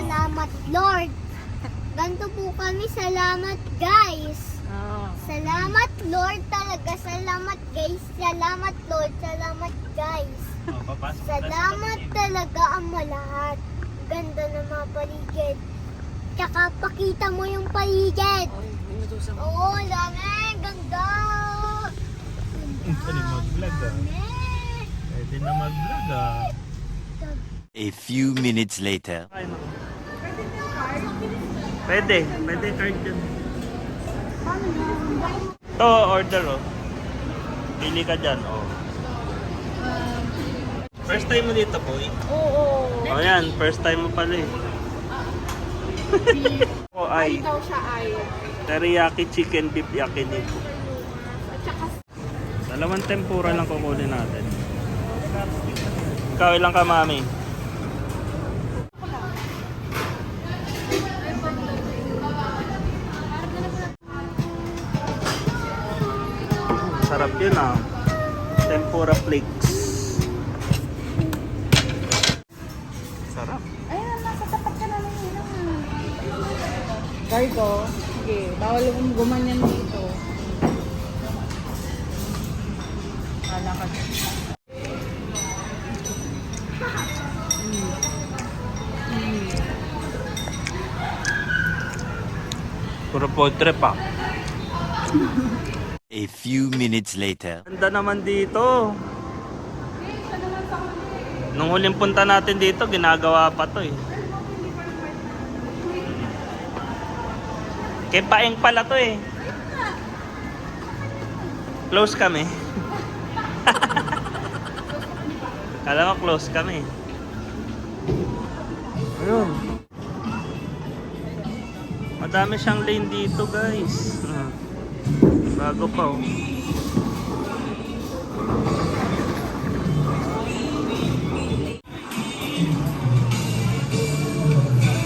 Salamat, Lord. Ganto po kami. Salamat, guys. Salamat, Lord talaga. Salamat, guys. Salamat, Lord. Salamat, guys. Salamat talaga ang lahat. Ganda ng mga paligid. Tsaka pakita mo yung paligid. Oo, dami. Ganda. Pwede mag-vlog ah. Pwede na mag-vlog ah. A few minutes later. Pwede card dyan. Ito, order oh. Pili ka dyan oh. First time mo dito po eh? Oo. O yan, first time mo pala eh. O ay, Ikaw siya ay. teriyaki chicken beef yakiniku. At saka Dalawang tempura lang kukunin natin. Ikaw ilang ka, mami? Sarap yun ah. Tempura flakes. Sarap. ayun, nasa tapat ka na lang yun. Gargo. Sige, bawal mong gumanyan dito. Kala ka. Puro food trip ah. A few minutes later. Ganda naman dito. Nung huling punta natin dito, ginagawa pa to eh. Kay Paeng pala to eh. Close kami. Kala ko close kami. Ayun. Madami siyang lane dito guys. Bago pa oh.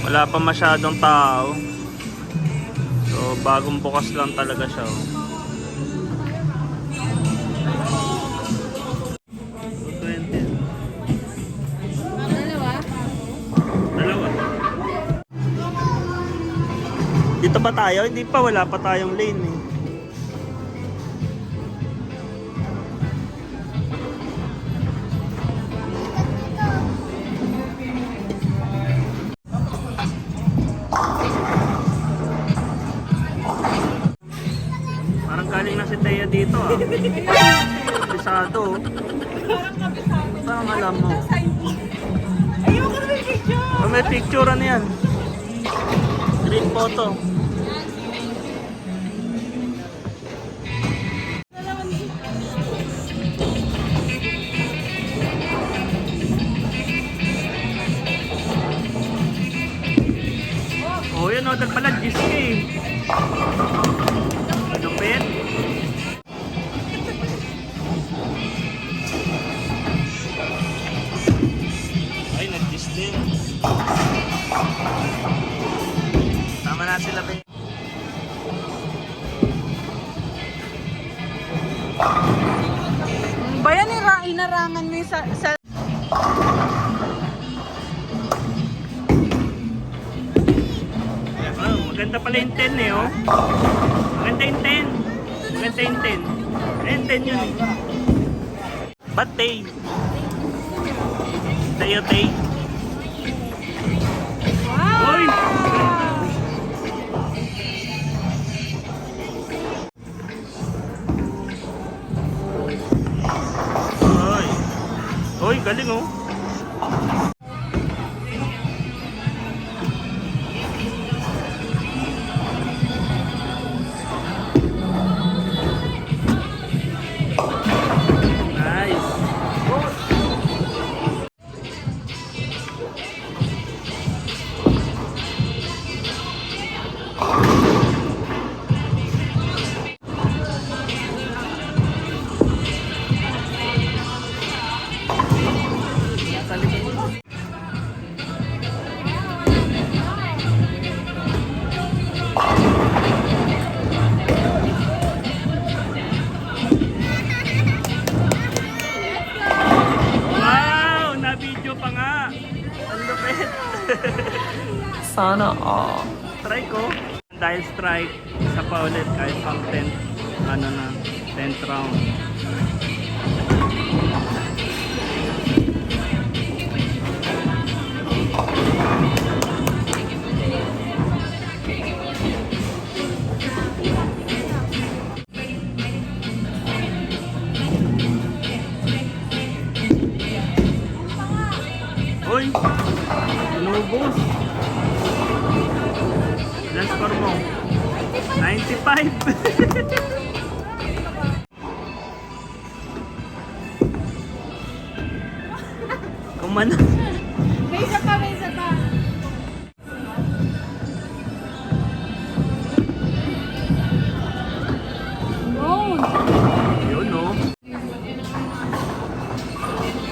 Wala pa masyadong tao. So bagong bukas lang talaga siya oh. 220. Dalawa? Dalawa. Dito ba tayo? Hindi pa, wala pa tayong lane eh. Parang galing na si Thea dito ah. Pisado oh. Parang alam mo. Ayoko na may picture! Oh, may picture ano yan? Green photo. Oh, yan order pala, GSK. Lupit. Ay, nag-gis din. Tama na sila, be. Ba yan, inarangan mo yung sa... Oh, maganda pala yung 10 eh, oh. Maganda yung 10. Maganda yung 10. Ayun, 10 yun eh. Ba't Tay? Tayo, Tay. Wow! Uy! Uy! Uy, galing oh. Nice. Sa likod mo. Wow! Na-video pa nga! Ang lupit! Sana all. Strike ko. Dahil strike, isa pa ulit kahit pang 10th, ano na, 10th round. Uy! Inubos! Ilan score mo? 95! Kumana. May isa pa, may isa pa. No. Yun no.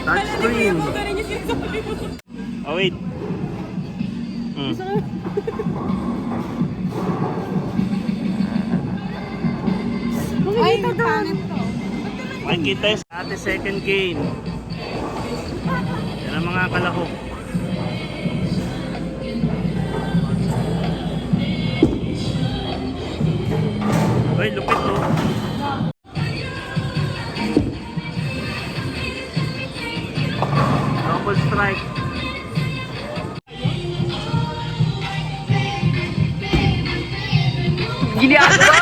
Touchscreen. Oh wait. Ay, pangit to. Makikita yung sa ating second game. Yan ang mga kalahok. Uy, lupit to. Double strike. Ginagawa.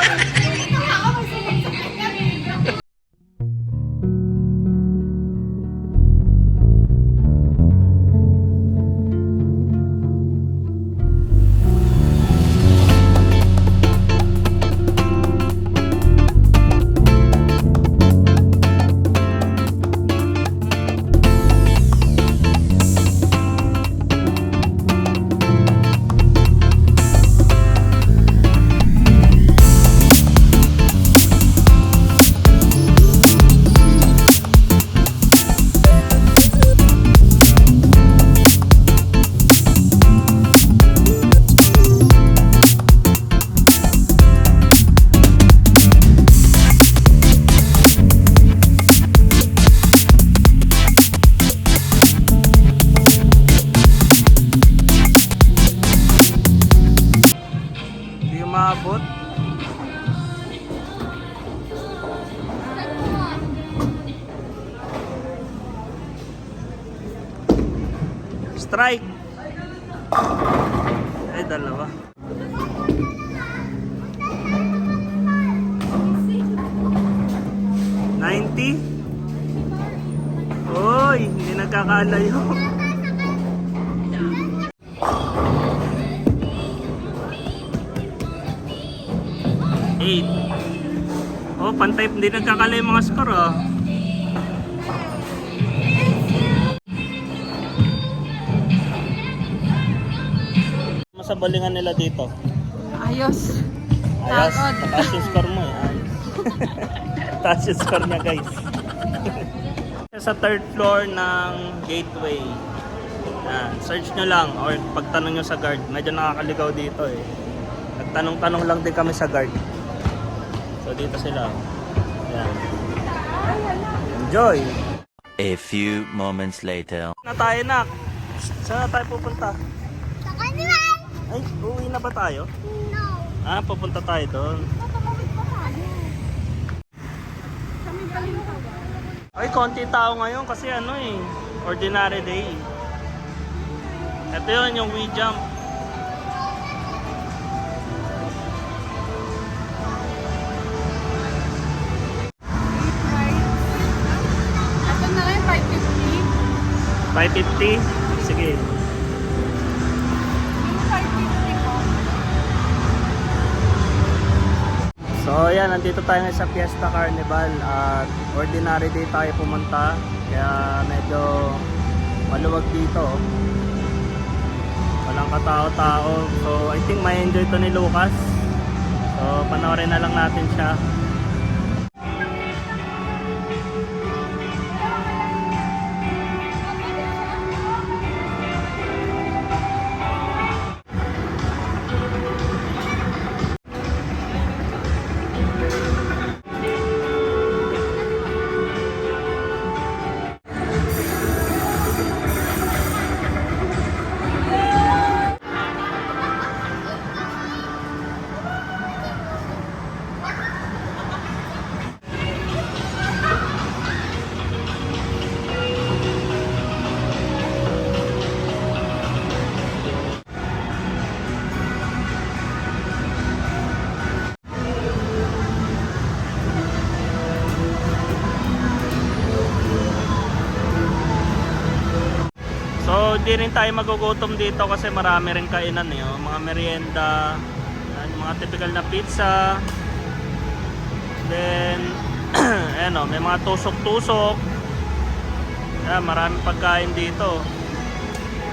Hindi umabot. Strike. Ay, dalawa. $90. Uy, hindi nagkakalayo. Eight. Oh, pantay, hindi nagkakalayo mga score oh. Masabalingan nila dito. Ayos. Ayos, Takot. mataas yung score mo eh. Ayos. Mataas yung score niya guys. Sa third floor ng Gateway. Yan, search nyo lang or pagtanong nyo sa guard. Medyo nakakaligaw dito eh. Nagtanong-tanong lang din kami sa guard. So dito sila. Yan. Enjoy! A few moments later. Na tayo nak. Saan na tayo pupunta? Sa kanilang! Ay, uwi na ba tayo? No. Ah, pupunta tayo doon. Tatawid pa tayo. Ay, konti tao ngayon kasi ano eh, ordinary day. Ito yun, yung we jump. Ito na lang, 550. 550? Sige. Yung 550 ko. So ayan, nandito tayo ngayon sa Fiesta Carnival at ordinary day tayo pumunta. Kaya medyo maluwag dito. Walang katao-tao. So I think may enjoy to ni Lucas. So panoorin na lang natin siya. hindi rin tayo magugutom dito kasi marami rin kainan eh. Oh. Mga merienda, mga typical na pizza. Then, ayan o, may mga tusok-tusok. Ayan, maraming pagkain dito.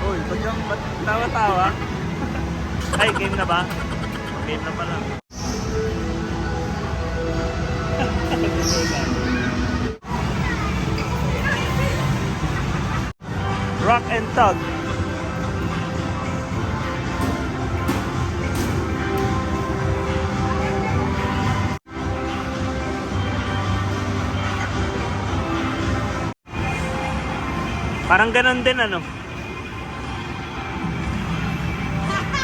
Uy, ba't tawa-tawa? Ay, game na ba? Game na pala. Rock and Tug. Parang ganun din ano.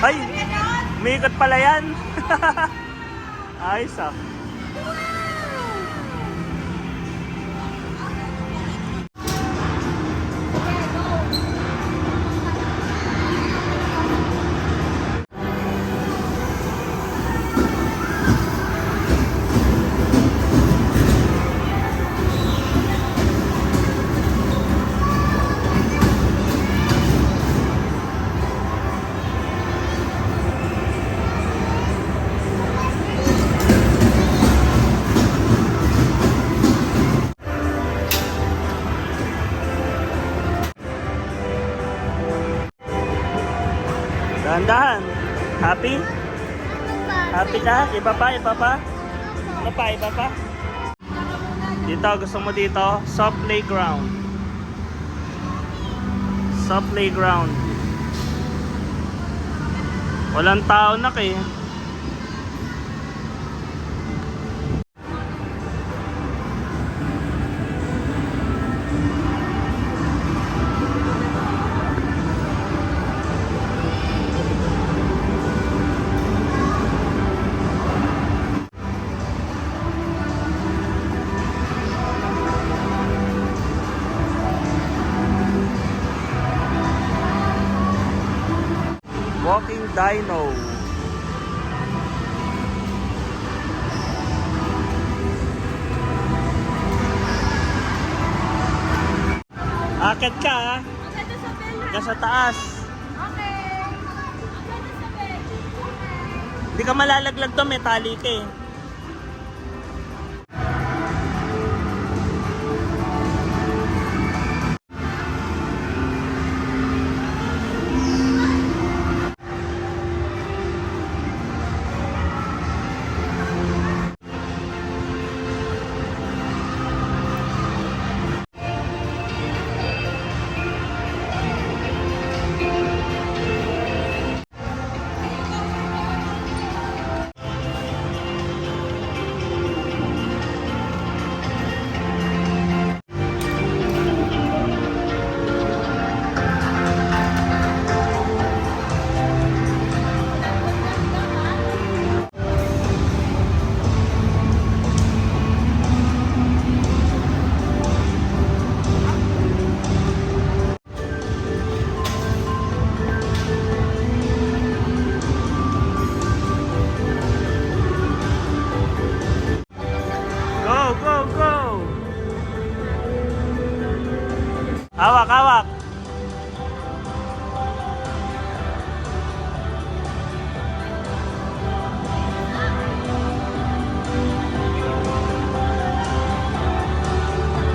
Ay, may ikot pala yan. Ayos ah. Dahan-dahan. Happy? Happy ka? Iba pa? Iba pa? Iba pa? Iba pa? Dito, gusto mo dito? Soft playground. Soft playground. Walang tao na eh. Walking Dino. Akit ka ha? Hanggang sa taas. Hindi ka malalaglag to, may tali ka eh. Hawak, hawak.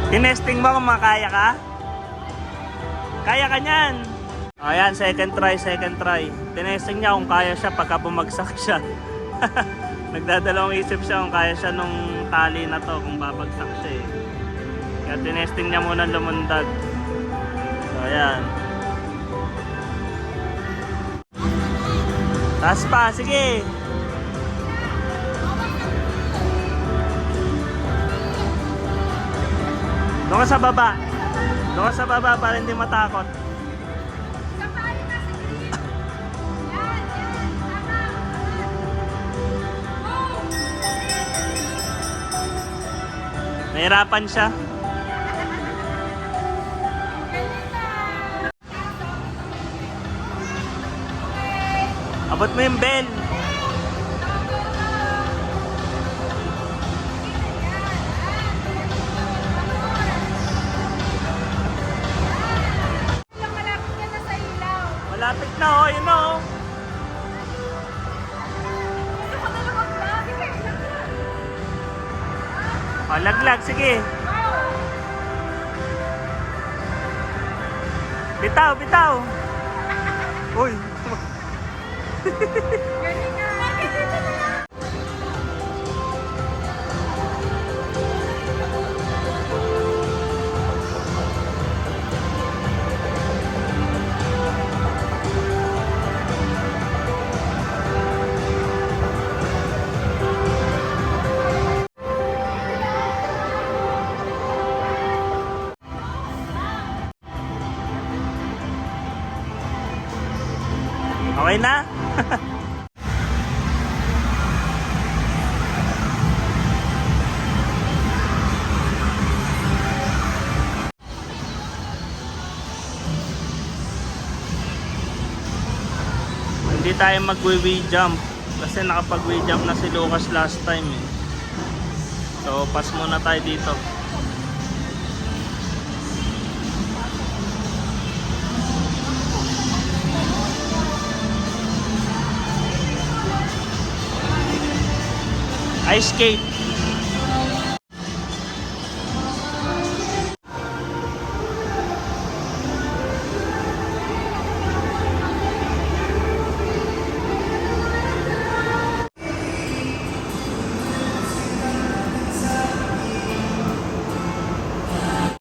Tinesting mo kung makaya ka? Kaya ka niyan. Ayan, second try, second try. Tinesting niya kung kaya siya pagka bumagsak siya. Nagdadalawang isip siya kung kaya siya nung tali na to, kung babagsak siya eh. Kaya tinesting niya muna lumundag. So, ayan. Taas pa, sige. Doon ka sa baba. Doon ka sa baba para hindi matakot. Nahirapan siya. Abot mo yung bell. Malapit na oh, yun oh. Oh, laglag, sige. Bitaw, bitaw. Uy. Okay na? Hindi tayo mag-way jump kasi nakapag-way jump na si Lucas last time eh. So pass muna tayo dito. Ice skate.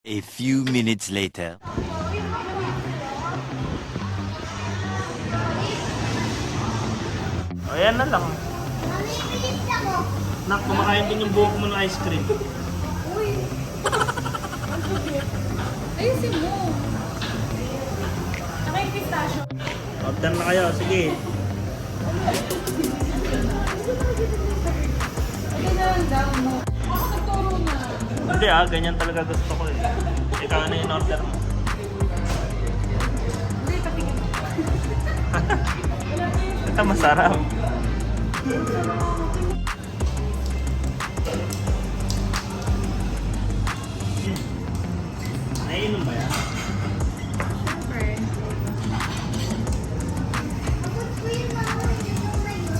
A few minutes later. O yan na lang. Mamimilis ako. Nak, kumakain din yung buhok mo ng ice cream. Ayusin mo. Saka yung pistachio. Order na kayo, sige. Ay, na lang daw mo. Ako nagturo na. Hindi ah, ganyan talaga gusto ko eh. Ikaw na yung order mo. Hindi, patingin. Ito masarap. Naiinom ba yan? Siyempre. Abot ko yun na ako. Ito na yun.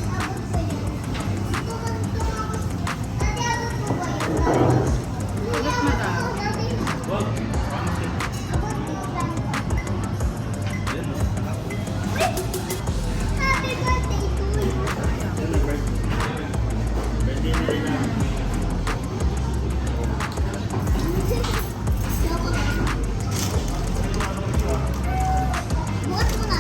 Abot ko yun. Dati abot ko ba yun? Abot mo daw. Wag. Happy birthday to you. Birthday na rin ah. Buhat mo na.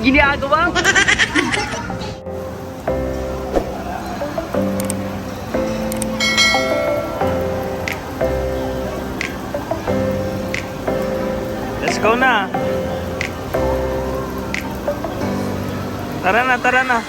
Ginagawa mo. Let's go na. Tara na, tara na.